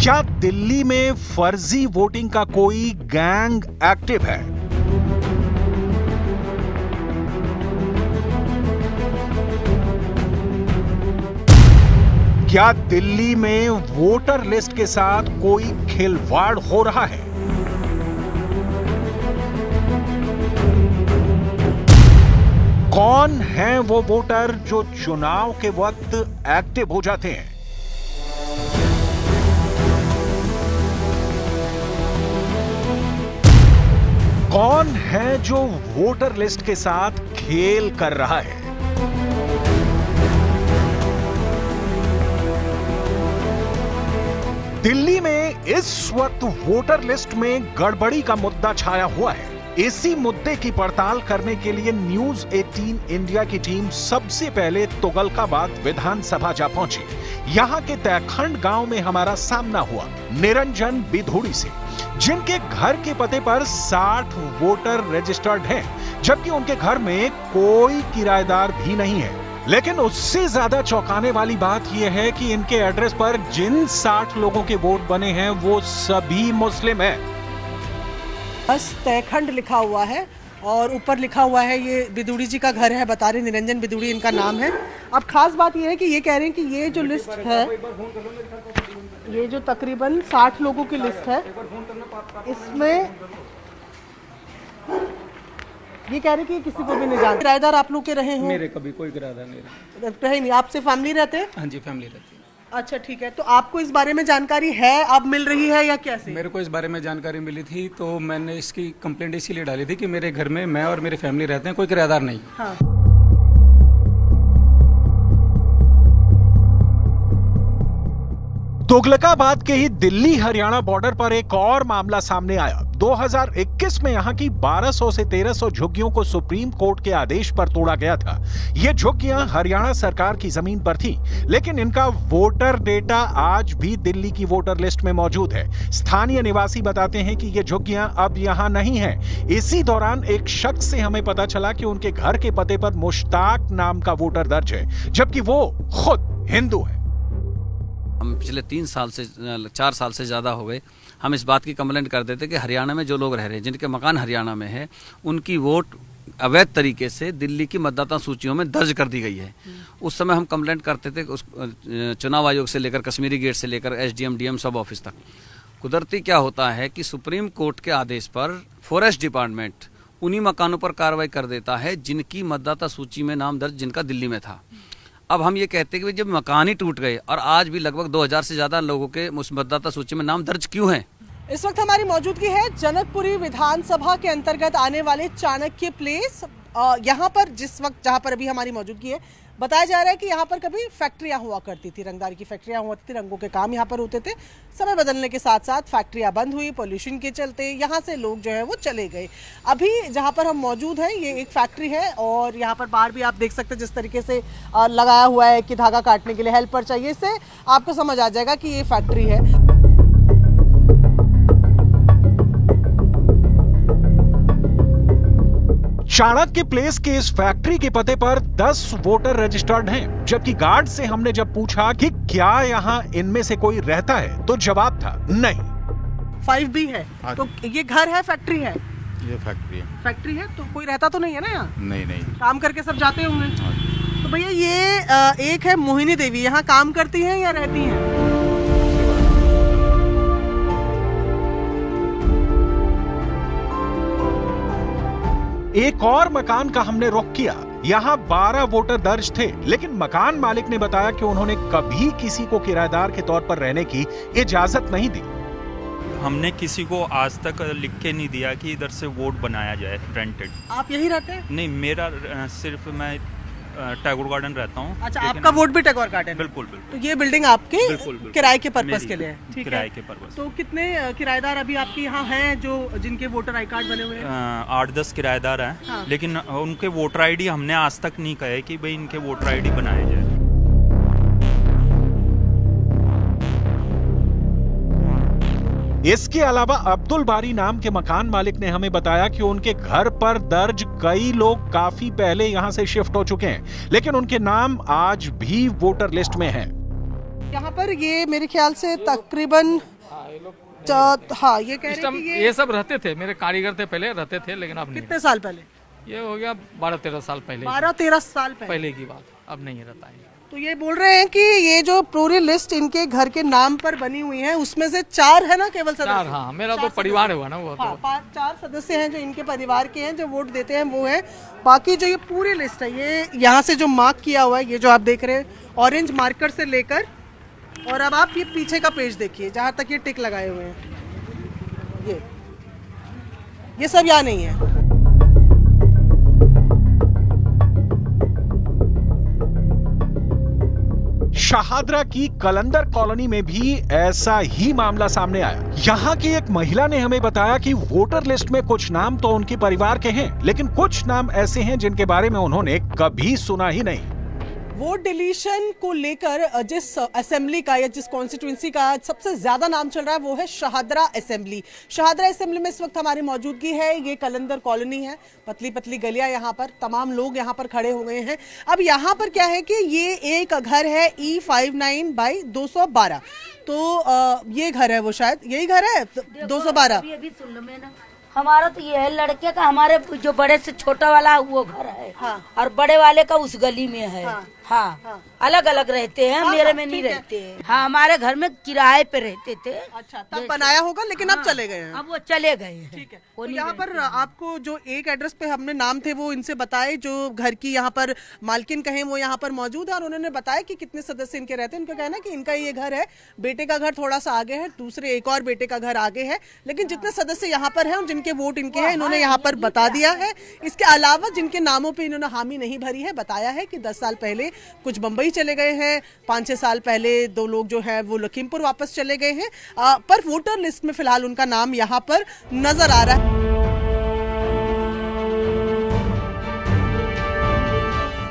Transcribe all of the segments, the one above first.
क्या दिल्ली में फर्जी वोटिंग का कोई गैंग एक्टिव है? क्या दिल्ली में वोटर लिस्ट के साथ कोई खिलवाड़ हो रहा है? कौन हैं वो वोटर जो चुनाव के वक्त एक्टिव हो जाते हैं? कौन है जो वोटर लिस्ट के साथ खेल कर रहा है? दिल्ली में इस वक्त वोटर लिस्ट में गड़बड़ी का मुद्दा छाया हुआ है। इसी मुद्दे की पड़ताल करने के लिए न्यूज 18 इंडिया की टीम सबसे पहले तुगलकाबाद विधानसभा जा पहुंची। यहां के तैखंड गांव में हमारा सामना हुआ निरंजन बिधूड़ी से, जिनके घर के पते पर 60 वोटर रजिस्टर्ड हैं, जबकि उनके घर में कोई किराएदार भी नहीं है। लेकिन उससे ज्यादा चौंकाने वाली बात यह है कि इनके एड्रेस पर जिन 60 लोगों के वोट बने हैं वो सभी मुस्लिम हैं। बस तैखंड लिखा हुआ है और ऊपर लिखा हुआ है ये बिधूड़ी जी का घर है, बता रहे निरंजन बिधूड़ी इनका नाम है। अब खास बात ये है कि ये कह रहे हैं कि ये जो लिस्ट है, ये जो तकरीबन 60 लोगों की लिस्ट है, इसमें ये कह रहे हैं कि किसी को भी नहीं जानते। किराएदार आप लोग के रहे हो? मेरे कभी कोई किराएदार नहीं रहे नहीं। आपसे फैमिली रहते हैं? हाँ जी, फैमिली रहती है। अच्छा ठीक है, तो आपको इस बारे में जानकारी है, अब मिल रही है या कैसे? मेरे को इस बारे में जानकारी मिली थी तो मैंने इसकी कंप्लेंट इसीलिए डाली थी कि मेरे घर में मैं और मेरी फैमिली रहते हैं, कोई किराएदार नहीं। हाँ। तुगलकाबाद के ही दिल्ली हरियाणा बॉर्डर पर एक और मामला सामने आया। 2021 में यहां की 1200 से 1300 झुग्गियों को सुप्रीम कोर्ट के आदेश पर तोड़ा गया था। ये झुग्गियां हरियाणा सरकार की जमीन पर थी, लेकिन इनका वोटर डेटा आज भी दिल्ली की वोटर लिस्ट में मौजूद है। स्थानीय निवासी बताते हैं कि ये झुग्गियां अब यहां नहीं हैं। इसी दौरान एक शख्स से हमें पता चला कि उनके घर के पते पर मुश्ताक नाम का वोटर दर्ज है, जबकि वो खुद हिंदू है। हम पिछले 4 साल से ज़्यादा हो गए हम इस बात की कंप्लेंट करते थे कि हरियाणा में जो लोग रह रहे हैं, जिनके मकान हरियाणा में है, उनकी वोट अवैध तरीके से दिल्ली की मतदाता सूचियों में दर्ज कर दी गई है। उस समय हम कंप्लेंट करते थे उस चुनाव आयोग से लेकर कश्मीरी गेट से लेकर SDM DM सब ऑफिस तक। कुदरती क्या होता है कि सुप्रीम कोर्ट के आदेश पर फॉरेस्ट डिपार्टमेंट उन्हीं मकानों पर कार्रवाई कर देता है जिनकी मतदाता सूची में नाम दर्ज जिनका दिल्ली में था। अब हम ये कहते हैं कि जब मकान ही टूट गए और आज भी लगभग 2000 से ज्यादा लोगों के मतदाता सूची में नाम दर्ज क्यों हैं? इस वक्त हमारी मौजूदगी है जनकपुरी विधानसभा के अंतर्गत आने वाले चाणक्य प्लेस। यहाँ पर जिस वक्त जहाँ पर अभी हमारी मौजूदगी है, बताया जा रहा है कि यहाँ पर कभी फैक्ट्रियाँ हुआ करती थी, रंगदारी की फैक्ट्रियाँ हुआ करती थी, रंगों के काम यहाँ पर होते थे। समय बदलने के साथ साथ फैक्ट्रियाँ बंद हुई, पोल्यूशन के चलते यहाँ से लोग जो है वो चले गए। अभी जहाँ पर हम मौजूद हैं ये एक फैक्ट्री है और यहाँ पर बाहर भी आप देख सकते हैं जिस तरीके से लगाया हुआ है कि धागा काटने के लिए हेल्पर चाहिए। इससे आपको समझ आ जाएगा कि ये फैक्ट्री है। चाणक्य प्लेस के इस फैक्ट्री के पते पर 10 वोटर रजिस्टर्ड हैं, जबकि गार्ड से हमने जब पूछा कि क्या यहाँ इनमें से कोई रहता है तो जवाब था नहीं। 5B है तो ये घर है, फैक्ट्री है? ये फैक्ट्री है। फैक्ट्री है तो कोई रहता तो नहीं है ना यहाँ? नहीं। काम करके सब जाते होंगे। तो भैया ये एक है मोहिनी देवी, यहाँ काम करती हैं या रहती हैं? एक और मकान का हमने रुख किया। यहाँ 12 वोटर दर्ज थे, लेकिन मकान मालिक ने बताया कि उन्होंने कभी किसी को किराएदार के तौर पर रहने की इजाजत नहीं दी। हमने किसी को आज तक लिख के नहीं दिया कि इधर से वोट बनाया जाए रेंटेड। आप यही रहते हैं? नहीं, मेरा सिर्फ मैं टैगोर गार्डन रहता हूँ। अच्छा, आपका वोट भी टैगोर गार्डन? बिल्कुल। तो ये बिल्डिंग आपके बिल्कुल। किराए के पर्पस के लिए है? ठीक है, किराए के पर्पस। तो कितने किराएदार अभी आपके यहाँ हैं जो जिनके वोटर आई कार्ड बने हुए हैं? 8-10 किराएदार हैं। हाँ। लेकिन उनके वोटर ID हमने आज तक नहीं कहे कि भाई इनके वोटर ID बनाए जाए। इसके अलावा अब्दुल बारी नाम के मकान मालिक ने हमें बताया कि उनके घर पर दर्ज कई लोग काफी पहले यहां से शिफ्ट हो चुके हैं, लेकिन उनके नाम आज भी वोटर लिस्ट में हैं। यहाँ पर ये मेरे ख्याल से तकरीबन हाँ, ये कह इस रहे हैं टाइम कि ये सब रहते थे, मेरे कारीगर थे पहले, रहते थे, लेकिन अब नहीं। कितने साल पहले? ये हो गया 12-13 साल पहले 12-13 साल पहले। पहले की बात, अब नहीं रहता है। तो ये बोल रहे हैं कि ये जो पूरी लिस्ट इनके घर के नाम पर बनी हुई है, उसमें से 4 है ना केवल सदस्य? 4, हाँ, मेरा तो परिवार हुआ ना वो तो। हाँ, 4 सदस्य हैं जो इनके परिवार के हैं, जो वोट देते हैं वो है। बाकी जो ये पूरी लिस्ट है, ये यहाँ से जो मार्क किया हुआ है, ये जो आप देख रहे हैं ऑरेंज मार्कर से लेकर, और अब आप ये पीछे का पेज देखिए जहाँ तक ये टिक लगाए हुए हैं, ये सब यहाँ नहीं है। शाहदरा की कलंदर कॉलोनी में भी ऐसा ही मामला सामने आया। यहाँ की एक महिला ने हमें बताया कि वोटर लिस्ट में कुछ नाम तो उनके परिवार के हैं, लेकिन कुछ नाम ऐसे हैं जिनके बारे में उन्होंने कभी सुना ही नहीं। वोट डिलीशन को लेकर जिस असेंबली का या जिस कॉन्स्टिट्यूंसी का सबसे ज्यादा नाम चल रहा है वो है शाहदरा असेंबली। शाहदरा असेंबली में इस वक्त हमारी मौजूदगी है। ये कलंदर कॉलोनी है, पतली पतली गलियां, यहाँ पर तमाम लोग यहाँ पर खड़े हो गए हैं। अब यहाँ पर क्या है कि ये एक घर है E59/212, तो ये घर है, वो शायद यही घर है 212। अभी सुन लो मैं ना, हमारा तो ये है लड़के का, हमारे जो बड़े से छोटा वाला वो घर है। हाँ। और बड़े वाले का उस गली में है। हाँ। हाँ। अलग अलग रहते हैं, मेरे में नहीं रहते हैं। हाँ, हमारे घर में किराए पे रहते थे। अच्छा, तब बनाया होगा, लेकिन अब चले गए हैं। अब वो चले गए हैं। ठीक है। वो तो नहीं यहाँ पर आपको जो एक एड्रेस पे हमने नाम थे वो इनसे बताए, जो घर की यहाँ पर मालकिन कहें वो यहाँ पर मौजूद है, और उन्होंने बताया कि कितने सदस्य इनके रहते हैं। उनका कहना है कि इनका ये घर है, बेटे का घर थोड़ा सा आगे है, दूसरे एक और बेटे का घर आगे है, लेकिन जितने सदस्य यहाँ पर हैं, जिनके वोट इनके हैं, इन्होंने यहाँ पर बता दिया है। इसके अलावा जिनके नामों पे इन्होंने हामी नहीं भरी है, बताया है कि 10 साल पहले कुछ बंबई चले गए हैं, 5-6 साल पहले 2 लोग जो है वो लखीमपुर वापस चले गए हैं, पर वोटर लिस्ट में फिलहाल उनका नाम यहाँ पर नजर आ रहा है।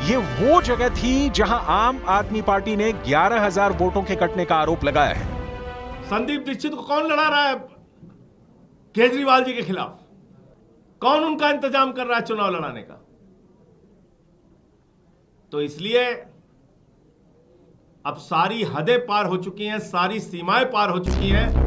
ये वो जगह थी जहां आम आदमी पार्टी ने 11,000 वोटों के कटने का आरोप लगाया है। संदीप दीक्षित को कौन लड़ा रहा है केजरीवाल जी के खिलाफ? कौन उनका इंतजाम कर रहा है चुनाव लड़ाने का? तो इसलिए अब सारी हदें पार हो चुकी हैं, सारी सीमाएं पार हो चुकी हैं।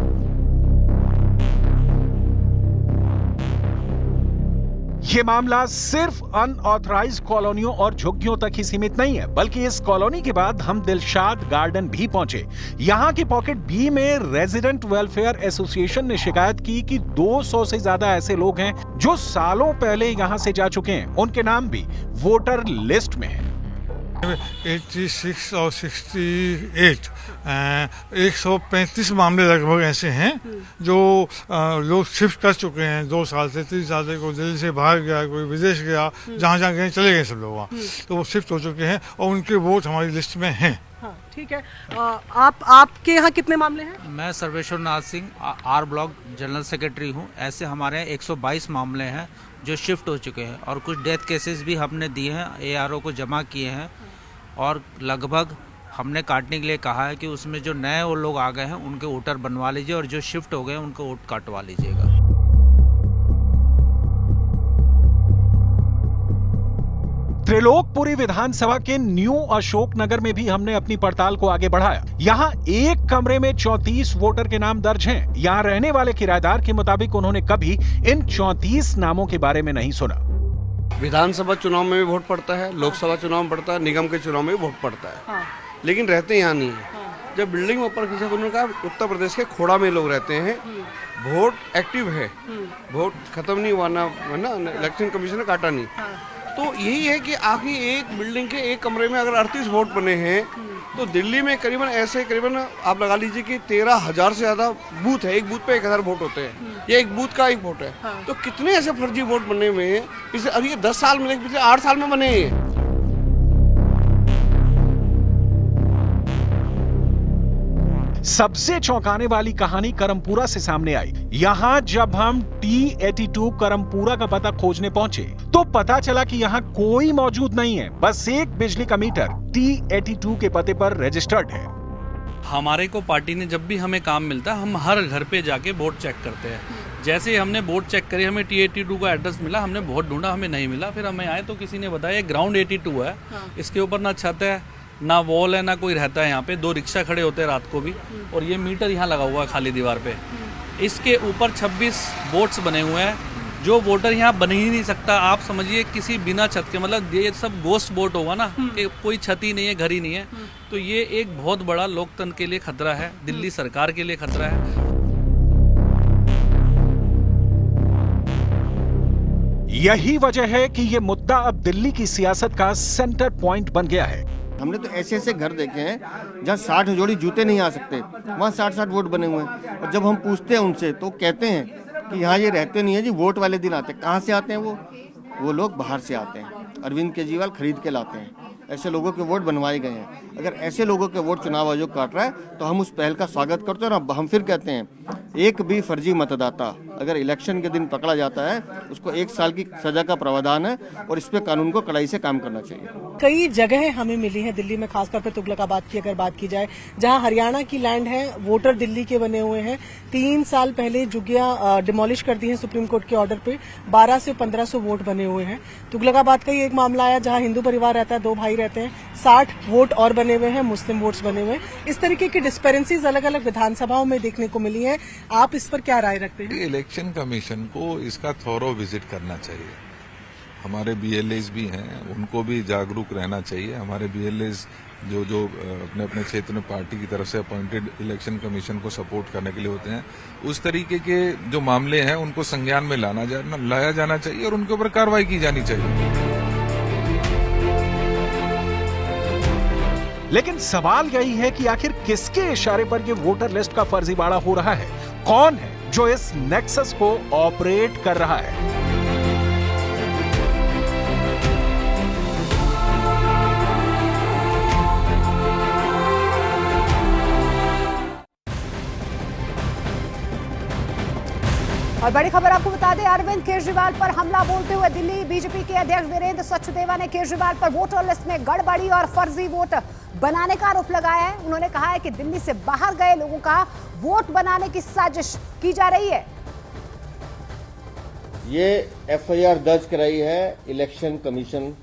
ये मामला सिर्फ अनऑथराइज्ड कॉलोनियों और झुग्गियों तक ही सीमित नहीं है, बल्कि इस कॉलोनी के बाद हम दिलशाद गार्डन भी पहुंचे। यहाँ की पॉकेट बी में रेजिडेंट वेलफेयर एसोसिएशन ने शिकायत की कि 200 से ज्यादा ऐसे लोग हैं जो सालों पहले यहाँ से जा चुके हैं। उनके नाम भी वोटर लिस्ट में है। 86 और 68 135 मामले लगभग ऐसे हैं जो लोग शिफ्ट कर चुके हैं। 2 साल से 3 साल से कोई दिल्ली से बाहर गया, कोई विदेश गया, जहाँ जहाँ गए चले गए सब लोग वहाँ, तो वो शिफ्ट हो चुके हैं और उनके वोट हमारी लिस्ट में हैं। हाँ, ठीक है। आपके यहाँ कितने मामले हैं? मैं Sarveshwar Nath Singh R block general secretary हूँ। ऐसे हमारे यहाँ 122 मामले हैं जो शिफ्ट हो चुके हैं, और कुछ डेथ केसेस भी हमने दिए हैं, ARO को जमा किए हैं, और लगभग हमने काटने के लिए कहा है कि उसमें जो नए वो लोग आ गए हैं उनके वोटर बनवा लीजिए, और जो शिफ्ट हो गए हैं उनको वोट काटवा लीजिएगा। त्रिलोकपुरी विधानसभा के न्यू अशोकनगर में भी हमने अपनी पड़ताल को आगे बढ़ाया। यहाँ एक कमरे में 34 वोटर के नाम दर्ज हैं। यहाँ रहने वाले किराएदार के मुताबिक उन्होंने कभी इन 34 नामों के बारे में नहीं सुना। विधानसभा चुनाव में भी वोट पड़ता है, लोकसभा चुनाव में पड़ता है, निगम के चुनाव में भी वोट पड़ता है, लेकिन रहते यहाँ नहीं है। जब बिल्डिंग में ऊपर किसी उन्होंने कहा उत्तर प्रदेश के खोड़ा में लोग रहते हैं, वोट एक्टिव है, वोट खत्म नहीं हुआ ना, इलेक्शन कमीशन ने काटा नहीं। तो यही है कि आखिर एक बिल्डिंग के एक कमरे में अगर 38 वोट बने हैं, तो दिल्ली में करीबन आप लगा लीजिए कि 13,000 से ज़्यादा बूथ है। एक बूथ पे 1,000 वोट होते हैं, ये एक बूथ का एक वोट है। तो कितने ऐसे फर्जी वोट बने हुए हैं पिछले, अरे ये 10 साल में, पिछले 8 साल में बने हैं। सबसे चौंकाने वाली कहानी करमपुरा से सामने आई। यहाँ जब हम T82 करमपुरा का पता खोजने पहुंचे तो पता चला कि यहाँ कोई मौजूद नहीं है, बस एक बिजली का मीटर T82 के पते पर रजिस्टर्ड है। हमारे को पार्टी ने जब भी हमें काम मिलता है, हम हर घर पे जाके वोट चेक करते हैं। जैसे ही हमने वोट चेक करी, हमें T82 का एड्रेस मिला, हमने वोट ढूंढा, हमें नहीं मिला। फिर हमें आए तो किसी ने बताया ग्राउंड 82 है, इसके ऊपर ना छत है ना वॉल है ना कोई रहता है यहाँ पे, 2 रिक्शा खड़े होते हैं रात को भी, और ये मीटर यहाँ लगा हुआ है खाली दीवार पे। इसके ऊपर 26 बोट्स बने हुए हैं, जो वोटर यहाँ बन ही नहीं सकता। आप समझिए किसी बिना छत के, मतलब ये सब गोस्ट बोट होगा ना, कि कोई छत ही नहीं है, घर ही नहीं है, तो ये एक बहुत बड़ा लोकतंत्र के लिए खतरा है, दिल्ली सरकार के लिए खतरा है। यही वजह है कि ये मुद्दा अब दिल्ली की सियासत का सेंटर पॉइंट बन गया है। हमने तो ऐसे ऐसे घर देखे हैं जहाँ 60 जोड़ी जूते नहीं आ सकते, वहाँ 60-60 वोट बने हुए हैं। और जब हम पूछते हैं उनसे तो कहते हैं कि यहाँ ये रहते नहीं है जी, वोट वाले दिन आते हैं। कहाँ से आते हैं वो लोग बाहर से आते हैं, अरविंद केजरीवाल खरीद के लाते हैं। ऐसे लोगों के वोट बनवाए गए हैं। अगर ऐसे लोगों के वोट चुनाव आयोग काट रहा है तो हम उस पहल का स्वागत करते हैं। और हम फिर कहते हैं, एक भी फर्जी मतदाता अगर इलेक्शन के दिन पकड़ा जाता है उसको 1 साल की सजा का प्रावधान है, और इस पे कानून को कड़ाई से काम करना चाहिए। कई जगह हमें मिली है दिल्ली में, खासतौर पे तुगलकाबाद की अगर बात की जाए, जहां हरियाणा की लैंड है, वोटर दिल्ली के बने हुए हैं। 3 साल पहले झुग्गियां डिमोलिश कर दी हैं सुप्रीम कोर्ट के ऑर्डर पे, 12 से 1500 वोट बने हुए हैं। तुगलकाबाद का ही एक मामला आया जहां हिंदू परिवार रहता है, 2 भाई रहते हैं, 60 वोट और बने हुए हैं, मुस्लिम वोट्स बने हुए हैं। इस तरीके की डिस्पेरेंसीज अलग अलग विधानसभाओं में देखने को मिली है। आप इस पर क्या राय रखते हैं? इलेक्शन कमीशन को इसका थॉरो विजिट करना चाहिए। हमारे बीएलएस भी हैं, उनको भी जागरूक रहना चाहिए। हमारे बीएलएस जो अपने अपने क्षेत्र में पार्टी की तरफ से अपॉइंटेड इलेक्शन कमीशन को सपोर्ट करने के लिए होते हैं, उस तरीके के जो मामले हैं उनको संज्ञान में लाया जाना चाहिए और उनके ऊपर कार्रवाई की जानी चाहिए। लेकिन सवाल यही है कि आखिर किसके इशारे पर ये वोटर लिस्ट का फर्जीवाड़ा हो रहा है? कौन है जो इस नेक्सस को ऑपरेट कर रहा है? और बड़ी खबर आपको बता दें, अरविंद केजरीवाल पर हमला बोलते हुए दिल्ली बीजेपी के अध्यक्ष वीरेंद्र सचदेवा ने केजरीवाल पर वोटर लिस्ट में गड़बड़ी और फर्जी वोट बनाने का आरोप लगाया है। उन्होंने कहा है कि दिल्ली से बाहर गए लोगों का वोट बनाने की साजिश की जा रही है। ये एफआईआर दर्ज कराई है इलेक्शन कमीशन,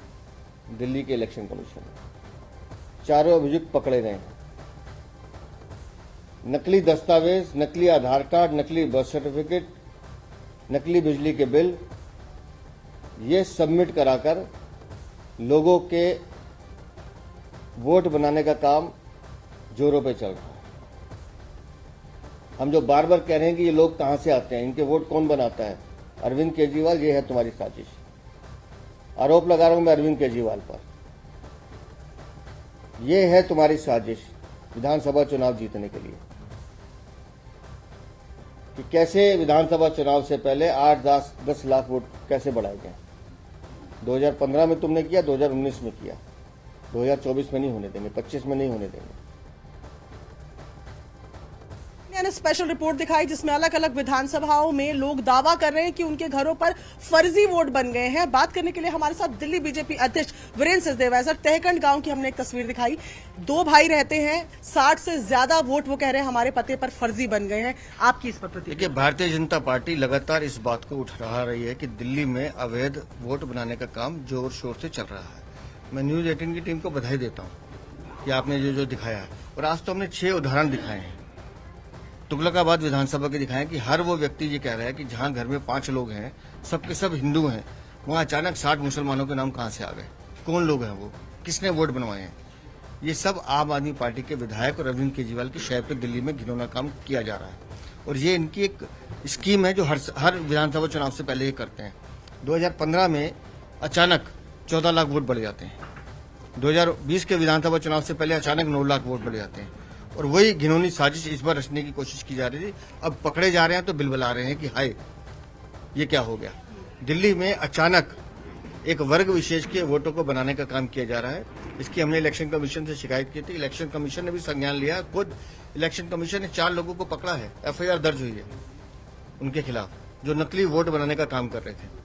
दिल्ली के इलेक्शन कमीशन। 4 अभियुक्त पकड़े गए हैं। नकली दस्तावेज, नकली आधार कार्ड, नकली बर्थ सर्टिफिकेट, नकली बिजली के बिल, ये सबमिट कराकर लोगों के वोट बनाने का काम जोरों पे चल रहा है। हम जो बार बार कह रहे हैं कि ये लोग कहां से आते हैं, इनके वोट कौन बनाता है? अरविंद केजरीवाल। ये है तुम्हारी साजिश। आरोप लगा रहा हूं मैं अरविंद केजरीवाल पर। यह है तुम्हारी साजिश विधानसभा चुनाव जीतने के लिए, कि कैसे विधानसभा चुनाव से पहले 8-10 लाख वोट कैसे बढ़ाए गए। 2015 में तुमने किया, 2019 में किया, 2024 में नहीं होने देंगे, 25 में नहीं होने देंगे। ने स्पेशल रिपोर्ट दिखाई जिसमें अलग अलग विधानसभाओं में लोग दावा कर रहे हैं कि उनके घरों पर फर्जी वोट बन गए हैं। बात करने के लिए हमारे साथ दिल्ली बीजेपी अध्यक्ष वीरेंद्र सचदेवा है। सर, तहकंड गांव की हमने एक तस्वीर दिखाई, 2 भाई रहते हैं, 60 से ज्यादा वोट वो कह रहे हैं हमारे पते पर फर्जी बन गए हैं। आपकी इस पर प्रतिक्रिया? देखिए, भारतीय जनता पार्टी लगातार इस बात को उठा रही है कि दिल्ली में अवैध वोट बनाने का काम जोर शोर से चल रहा है। मैं न्यूज 18 की टीम को बधाई देता हूँ कि आपने जो दिखाया है, और आज तो हमने 6 उदाहरण दिखाए हैं। तुगलकाबाद विधानसभा के दिखाएं कि हर वो व्यक्ति ये कह रहा है कि जहां घर में 5 लोग हैं, सबके सब हिंदू हैं, वहां अचानक 60 मुसलमानों के नाम कहां से आ गए? कौन लोग हैं वो? किसने वोट बनवाए हैं? ये सब आम आदमी पार्टी के विधायक और अरविंद केजरीवाल की शहर पे दिल्ली में घिनौना काम किया जा रहा है, और ये इनकी एक स्कीम है जो हर विधानसभा चुनाव से पहले ये करते हैं। 2015 में अचानक 14 लाख वोट बढ़ जाते हैं। 2020 के विधानसभा चुनाव से पहले अचानक 9 लाख वोट बढ़ जाते हैं, और वही घिनौनी साजिश इस बार रचने की कोशिश की जा रही थी। अब पकड़े जा रहे हैं तो बिलबिला रहे हैं कि हाय ये क्या हो गया। दिल्ली में अचानक एक वर्ग विशेष के वोटों को बनाने का काम किया जा रहा है। इसकी हमने इलेक्शन कमीशन से शिकायत की थी, इलेक्शन कमीशन ने भी संज्ञान लिया। खुद इलेक्शन कमीशन ने 4 लोगों को पकड़ा है, एफआईआर दर्ज हुई है उनके खिलाफ, जो नकली वोट बनाने का काम कर रहे थे।